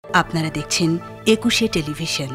আপনারা দেখছেন একুশে টেলিভিশন।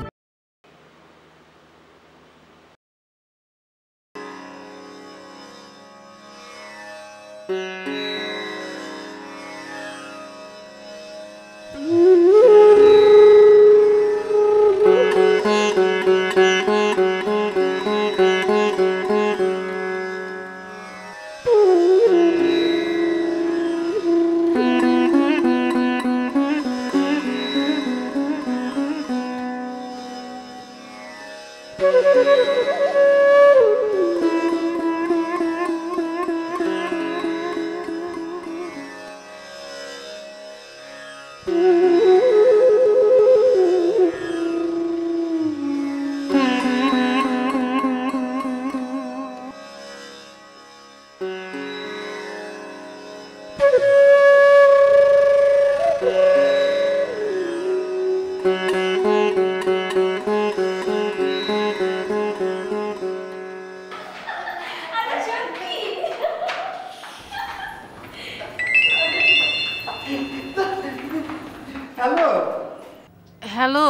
হ্যালো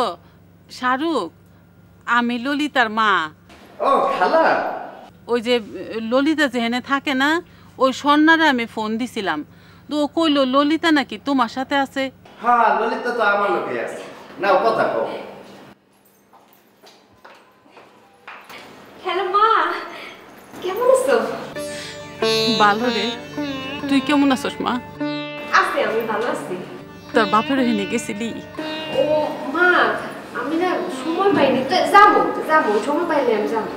শাহরুখ, আমি ললিতার মা। ও খালা, ওই যে ললিতা যেখানে থাকে না, ওই স্বর্ণারে আমি ফোন দিছিলাম, তো ও কইলো ললিতা নাকি তোমার সাথে আছে। হ্যাঁ ললিতা তো আমার লোকে আছে। নাও কথা কও। হ্যালো মা, কেমন আছো? ভালো রে, তুই কেমন আছিস মা? আছি, আমি ভালো আছি। তোর বাপের ওখানে গেছিলি? ও মা, আমি না সময় পাইনি, তো যাবো সময় পাইলে আমি যাবো।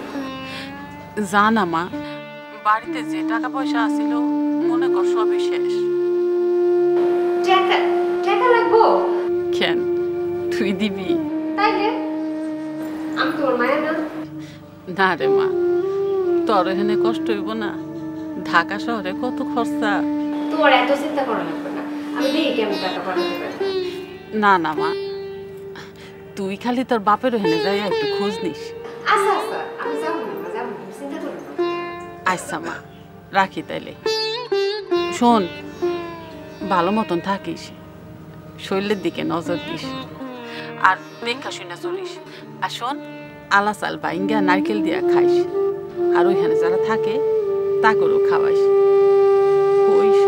জানা মা, বাড়িতে যে টাকা পয়সা আছিল মনে কর সবই শেষ। টাকা টাকা লাগবো? কেন, তুই দিবি? তাইলে আমি তোমার মায়া না? না রে মা, তোর এখানে কষ্ট হইব না? ঢাকা শহরে কত খরচা। তোর এত চিন্তা করা লাগবে না, আমি দেখি কেমন টাকা পাঠাতে পারি। না না মা, তুই খালি তোর বাপের ওখানে যাই একটু খোঁজ নিস। আচ্ছা আচ্ছা, আমি যাবো না, চিন্তা করো না। আচ্ছা মা, রাখি তাইলে। শোন, ভালো মতন থাকিস, শরীরের দিকে নজর দিস, আর দেখা শুনে চলিস। আর শোন, আলা চাল বাইঙ্গা নারকেল দিয়া খাইস, আর ওইখানে যারা থাকে তা করেও খাওয়াইস। কইস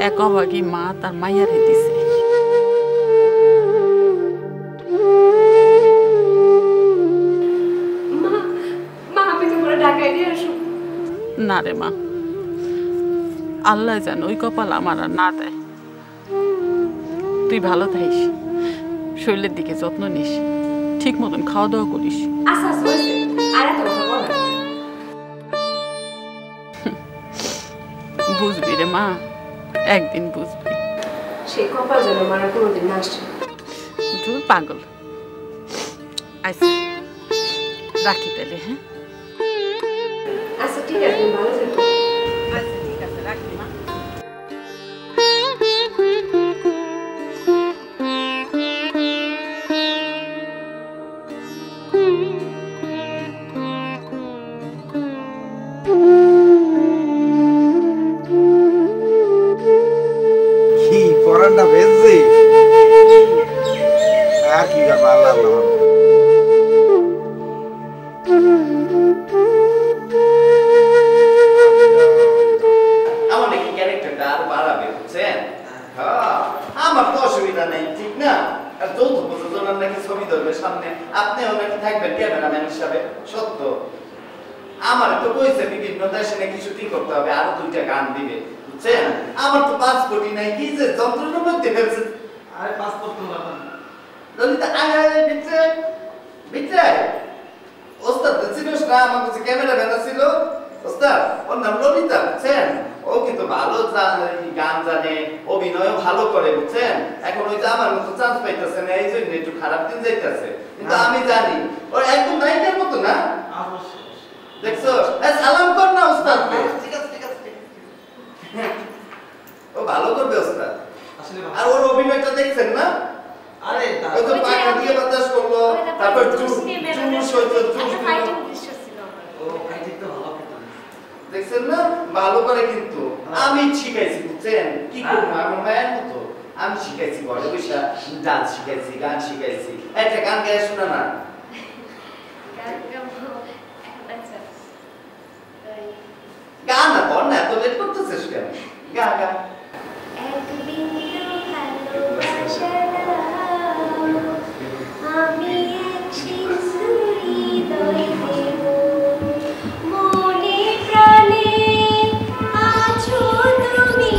এক অভাগী মা তার মাইয়ারে দিছে। না রে মা, আল্লাহ যেন ওই কপাল আমার আর না দেয়। তুই ভালো থাকিস, শরীরের দিকে যত্ন নিস, ঠিক মতন খাওয়া দাওয়া করিস। বুঝবি রে মা, একদিন বুঝবি। সেই কপাল যেন আমার কোনোদিন না আসে। তুই পাগল। আচ্ছা রাখি তাহলে। হ্যাঁ আচ্ছা ঠিক আছে, ভালো থেকো। আচ্ছা ঠিক আছে, রাখি মা। কি পরানটা ভেজছি আর কি ব্যাপার আল্লাহ। আমার নাকি ক্যারেক্টারটা আর বাড়াবে, বুঝছেন? হ্যাঁ, আমার তো অসুবিধা নেই, ঠিক না? আর যৌথ প্রযোজনার নাকি ছবি ধরবে সামনে, আপনিও নাকি থাকবেন ক্যামেরাম্যান হিসাবে। সত্য, আমার তো কইছে বিভিন্ন দেশে নাকি শুটিং করতে হবে, আরো 2টা গান দিবে, বুঝছেন? আমার তো পাসপোর্টই নাই, কি যে যন্ত্রণার মধ্যে ফেলছে। আরে পাসপোর্ট তো না ললিতা আয় ভিতরে ভিতরে। ওস্তাদ চিনিস না, আমার কাছে ক্যামেরাম্যান ছিল ওস্তাদ, ওর নাম ললিতা, বুঝছেন? ও কিন্তু ভালো গান জানে, অভিনয়ও ভালো করে, বুঝছেন? এখন ওই যে আমার মতো চান্স পাইতেছে না, এই জন্য একটু খারাপ দিন যাইতেছে, কিন্তু আমি জানি ওর একদম নায়িকার মতো না। দেখছো, সালাম কর না ওস্তাদ। ঠিক আছে ঠিক আছে, ও ভালো করবে ওস্তাদ। আর ওর অভিনয়টা দেখছেন না? আরে ওই তো পাখা দিয়ে বাতাস করলো, তারপর জুস হইতো, জুস দিল। ও ফাইটিং তো ভালো করতে, দেখছেন না? ভালো করে, কিন্তু আমি শিখাইছি, বুঝছেন? কি করব, আমার মায়ের মতো। আমি শিখাইছি ঘরে বসে ডান্স শিখাইছি গান শিখাইছি একটা গান গায়ে শোনা না গান না কর না এত লেট করতেছিস কেন গা গা আমি এক শিশুরি দই দেব মনে প্রাণে আছো তুমি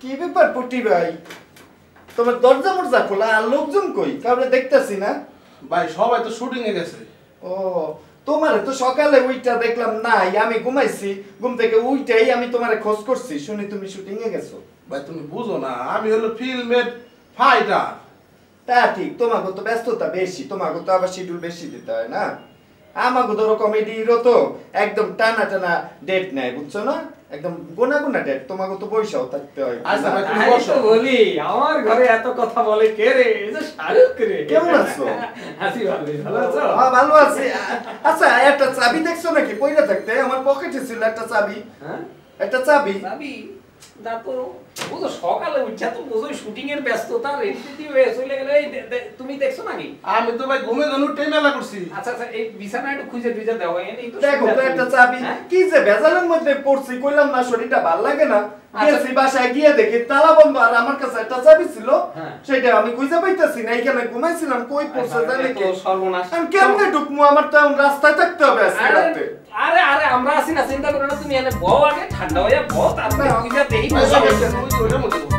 কি ব্যাপার পুটি ভাই তোমার দরজা মরজা খোলা আর লোকজন কই কাউরে দেখতেছি না ভাই সবাই তো শুটিং এ গেছে। ও তোমারে তো সকালে উইটা দেখলাম নাই আমি ঘুমাইছি ঘুম থেকে উইটাই আমি তোমারে খোঁজ করছি শুনি তুমি শুটিং এ গেছো ভাই তুমি বুঝো না আমি হলো ফিল্মের ফাইটার। তা ঠিক তোমাকে তো ব্যস্ততা বেশি তোমাকে তো আবার শিডিউল বেশি দিতে হয় না আমাকে ধরো কমেডি হিরো তো একদম টানা টানা ডেট নেয় বুঝছো না একদম গোনা গোনা ডেট তোমাকে তো পয়সাও থাকতে হয় আচ্ছা ভাই তুমি আমি বসো। তো বলি আমার ঘরে এত কথা বলে কে রে এই যে শাহরুখ রে কেমন আছো? আছি ভালো আছো হ্যাঁ ভালো আছি আচ্ছা একটা চাবি দেখছো নাকি পয়লা থাকতে আমার পকেটে ছিল একটা চাবি হ্যাঁ একটা চাবি যাবি না তো ও তো সকালে উঠছা তো বুঝোই শুটিং এর ব্যস্ততা রেডি হয়ে চলে গেলে তুমি দেখছো নাকি? আমি তো ভাই ঘুমে ধনু টেমেলা করছি। আচ্ছা আচ্ছা এই বিছানা একটু খুঁজে দুইটা দাও এই তো দেখো তো একটা চাবি হ্যাঁ? কি যে বেজালের মধ্যে পড়ছি কইলাম না শরীরটা ভাল লাগে না আচ্ছা। গেছি বাসায় গিয়ে দেখি তালা বন্ধ আর আমার কাছে একটা চাবি ছিল হ্যাঁ। সেটা আমি খুঁজে পাইতেছি না এখানে ঘুমাইছিলাম কই পড়ছে জানি তো কি সর্বনাশ আমি কেমনে ঢুকবো আমার তো এখন রাস্তায় থাকতে হবে আজকে রাতে আরে আরে আমরা আছি না চিন্তা করো না তুমি এনে বউ আগে ঠান্ডা হয়ে বউ তারপরে খুঁজে দেখি ভাই সবাই তুমি ওইটার মধ্যে বসো।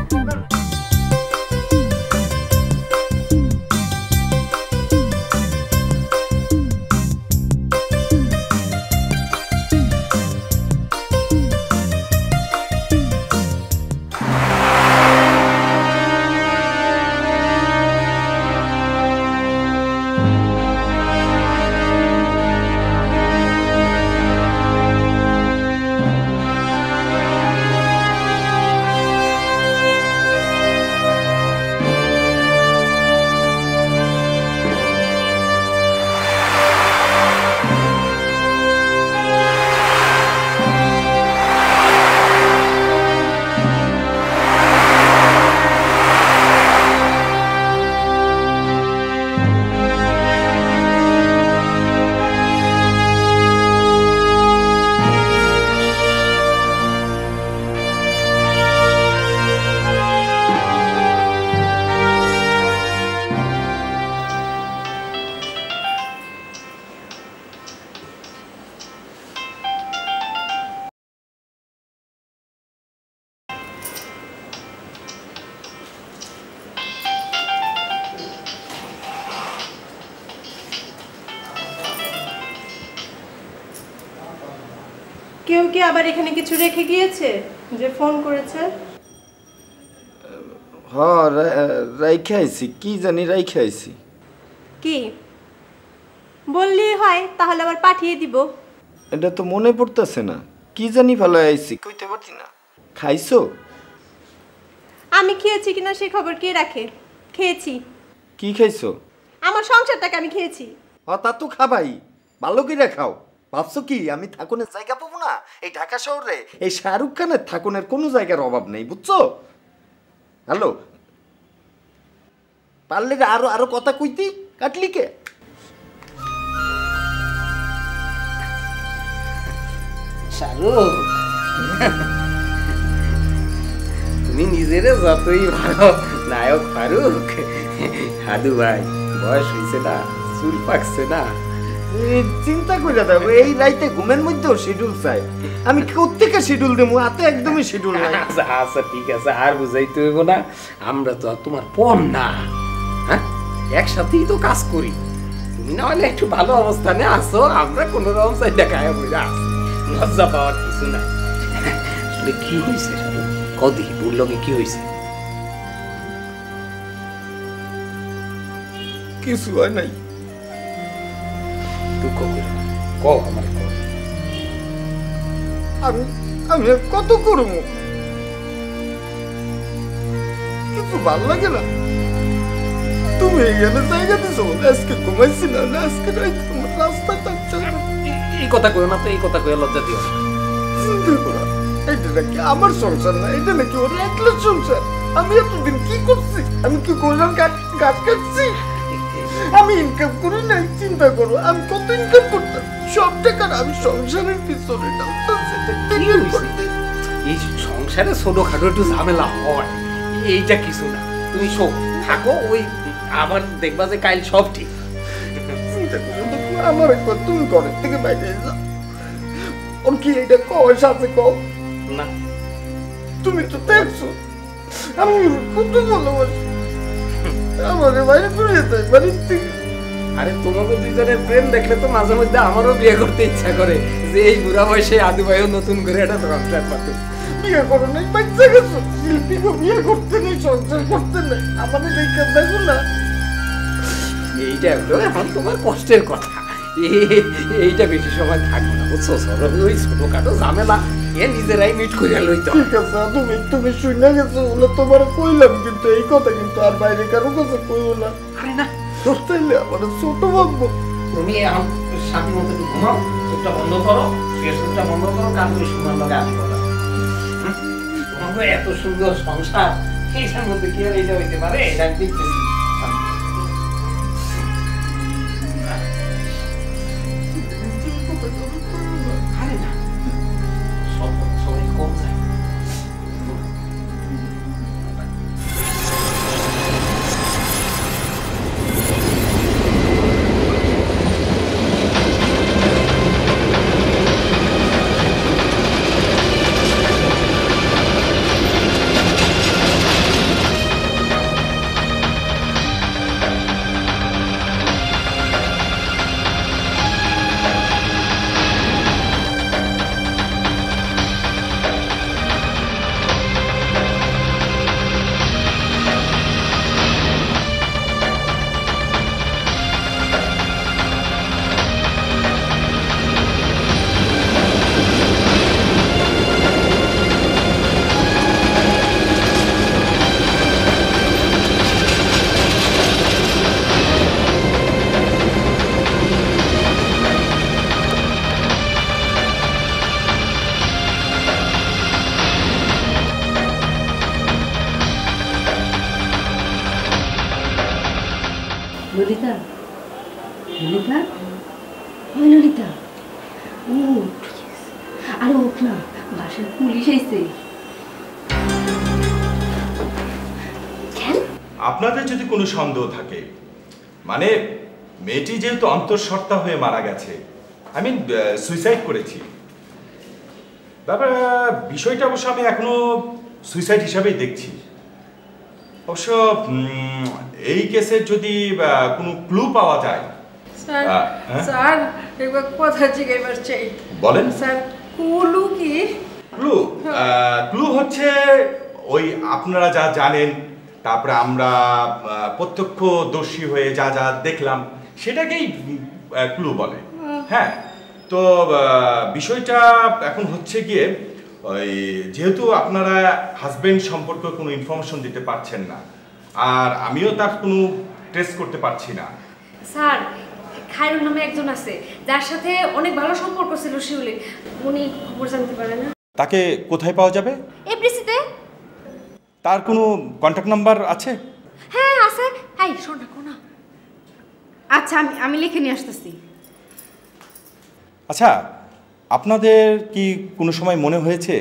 কেউ কি আবার এখানে কিছু রেখে গিয়েছে যে ফোন করেছে? হ্যাঁ রাইখে আইছি কি জানি রাইখে আইছি কি বললেই হয়, তাহলে আবার পাঠিয়ে দিব। এটা তো মনে পড়তেছে না কি জানি ভালো আইছি কইতে পারছি না খাইছো আমি খেয়েছি কিনা সে খবর কে রাখে? খেয়েছি। কি খাইছো আমার সংসারটাকে আমি খেয়েছি। তা তো খাবাই ভালো করে খাও ভাবছো কি আমি থাকুনের জায়গা পাবো না এই ঢাকা শহরে এই শাহরুখ খানের থাকুনের কোনো জায়গার অভাব নেই বুঝছো হ্যালো পারলে আরো আরো কথা কইতি কাটলি কে শাহরুখ তুমি নিজেরে যতই ভালো নায়ক ফারুক, হাদু ভাই বয়স হয়েছে না, চুল পাকছে না। চিন্তা করে দেখো, এই রাইতে ঘুমের মধ্যেও শিডিউল চাই। আমি কোত্থেকে শিডিউল দেবো? হাতে একদমই শিডিউল নাই। আচ্ছা আচ্ছা ঠিক আছে, আর বুঝাইতে হইব না। আমরা তো আর তোমার পণ না, হ্যাঁ একসাথেই তো কাজ করি। তুমি না হলে একটু ভালো অবস্থানে আসো, আমরা কোনো রকম চাইলে গায়ে বইরা আছি, লজ্জা পাওয়ার কিছু নাই। আসলে কি হয়েছে কদি বুড়লকে কি হয়েছে? কিছু হয় নাই। দুঃখ করে কও আমার কও। আমি আমি আর কত করবো? কিছু ভাল লাগে না। তুমি এখানে জায়গা দিছো, আজকে ঘুমাইছি না, আজকে রাইতে তোমার রাস্তা থাকছে না। এই কথা কইও না তো, এই কথা কইয়া লজ্জা দিও না। চিন্তা করো, এটা নাকি আমার সংসার না, এটা নাকি ওর একলা সংসার। আমি এতদিন কি করছি? আমি কি করলাম? গাছ কাটছি? আমি ইনকাম করি নাই। চিন্তা করো, আমি কত ইনকাম করতাম, সব টাকা আমি সংসারের পিছনে ডালতেছি। এই সংসারে ছোটখাটো একটু ঝামেলা হয়, এইটা কিছু না। তুমি শোক থাকো, ওই আবার দেখবা যে কাল সব ঠিক। চিন্তা করো, আমার একবার তুমি ঘরের থেকে বাইরে যাও। ওর কি এটা কয় সাথে কও না? তুমি তো দেখছো আমি কত ভালোবাসি। আমাকে বাইরে ঘুরিয়ে দেয় বাড়ির থেকে। আরে তোমাকে দুজনের প্রেম দেখলে তো মাঝে মধ্যে আমারও বিয়ে করতে ইচ্ছা করে, যে এই বুড়া বয়সে আদু ভাইও নতুন করে একটা সংসার পাতো। বিয়ে করো নাই, বাচ্চা গেছো। শিল্পীকে বিয়ে করতে নেই, সংসার করতে নেই। আমাদের দেখে দেখো না, এইটা হলো এখন তোমার কষ্টের কথা। এইটা বেশি সময় থাকবে না, বুঝছো? সরল ওই ছোটখাটো ঝামেলা এ নিজেরাই মিট করিয়া লইতো। ঠিক আছে, তুমি শুনে গেছো বলে তোমার কইলাম, কিন্তু এই কথা কিন্তু আর বাইরে কারো কাছে কইও না। আরে না, তাইলে আমার ছোট ভাববো। তুমি এখন স্বামীর মতো ঘুমাও, চোখটা বন্ধ করো, চোখটা বন্ধ করো, কান করে শোনার লগে আমি কথা। তোমাকে এত সুন্দর সংসার, এইটার মধ্যে কি আর এইটা হইতে পারে? এটা আমি দেখতেছি। আরে না, সবাই কম যায়। ললিতা, ললিতা, ওই ললিতা, উঠ, আরে উঠ না, বাসায় পুলিশ এসে। আপনাদের যদি কোনো সন্দেহ থাকে, মানে মেয়েটি যেহেতু অন্তঃসত্ত্বা হয়ে মারা গেছে, আমি সুইসাইড করেছি, তারপর বিষয়টা অবশ্য আমি এখনো সুইসাইড হিসাবেই দেখছি। অবশ্য এই কেসের যদি কোনো ক্লু পাওয়া যায়। স্যার একবার কথা জিজ্ঞাসা চাই। বলেন স্যার, ক্লু কি? ক্লু হচ্ছে ওই আপনারা যা জানেন, তারপরে আমরা প্রত্যক্ষদর্শী হয়ে যা যা দেখলাম সেটাকেই ক্লু বলে। হ্যাঁ, তো বিষয়টা এখন হচ্ছে গিয়ে ওই যেহেতু আপনারা হাজবেন্ড সম্পর্কে কোনো ইনফরমেশন দিতে পারছেন না, আর আমিও তার কোনো ট্রেস করতে পারছি না। স্যার, খায়রুল নামে একজন আছে যার সাথে অনেক ভালো সম্পর্ক ছিল শিউলির, উনি খবর জানতে পারে না। তাকে কোথায় পাওয়া যাবে? এফডিসিতে। তার কোনো কন্ট্যাক্ট নাম্বার আছে? হ্যাঁ আছে। এই শোন না, কোনা। আচ্ছা, আমি লিখে নিয়ে আসতেছি। আচ্ছা, আপনাদের কি কোনো সময় মনে হয়েছে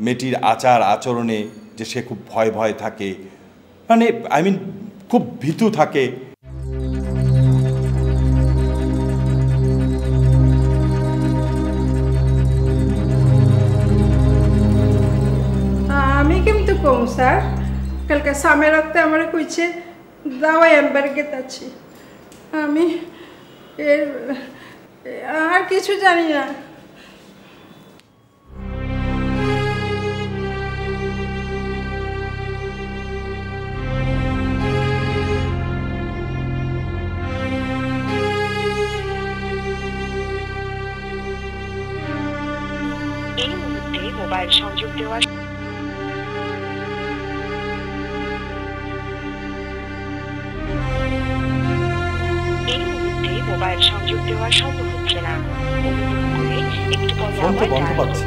মেয়েটির আচার আচরণে যে সে খুব ভয় ভয় থাকে, মানে আই মিন খুব ভীতু থাকে? আমি কিন্তু কম স্যার, কালকে সামনে রাখতে আমার কইছে দাওয়াই আনবার গেতাছি। আমি এর আর কিছু জানি না। এই মুহূর্তে মোবাইল সংযোগ দেওয়া মোবাইল সংযোগ দেওয়া সম্ভব হচ্ছে না। অনুগ্রহ করে একটু পরে ফোন তো বন্ধ পাচ্ছি।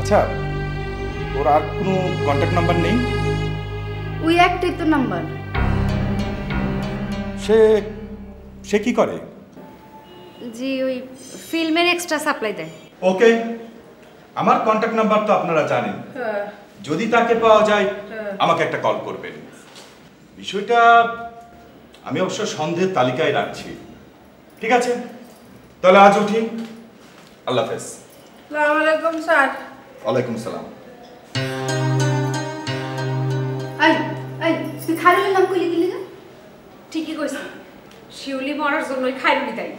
আচ্ছা, ওর আর কোনো কন্ট্যাক্ট নাম্বার নেই? ওই একটাই তো নাম্বার। সে কি করে? জি ওই ফিল্মের এক্সট্রা সাপ্লাই দেয়। ওকে, আমার কন্ট্যাক্ট নাম্বার তো আপনারা জানেন। যদি তাকে পাওয়া যায় আমাকে একটা কল করবেন। বিষয়টা আমি অবশ্য সন্দেহের তালিকায় রাখছি। ঠিক আছে, তাহলে আজ উঠি। আল্লাহ হাফেজ। আসসালামু আলাইকুম স্যার। ওয়ালাইকুম সালাম। তুই খাইরুলের নাম কইলি দিলি না? ঠিকই কইছি, শিউলি মরার জন্যই খাইরুলি দায়ী।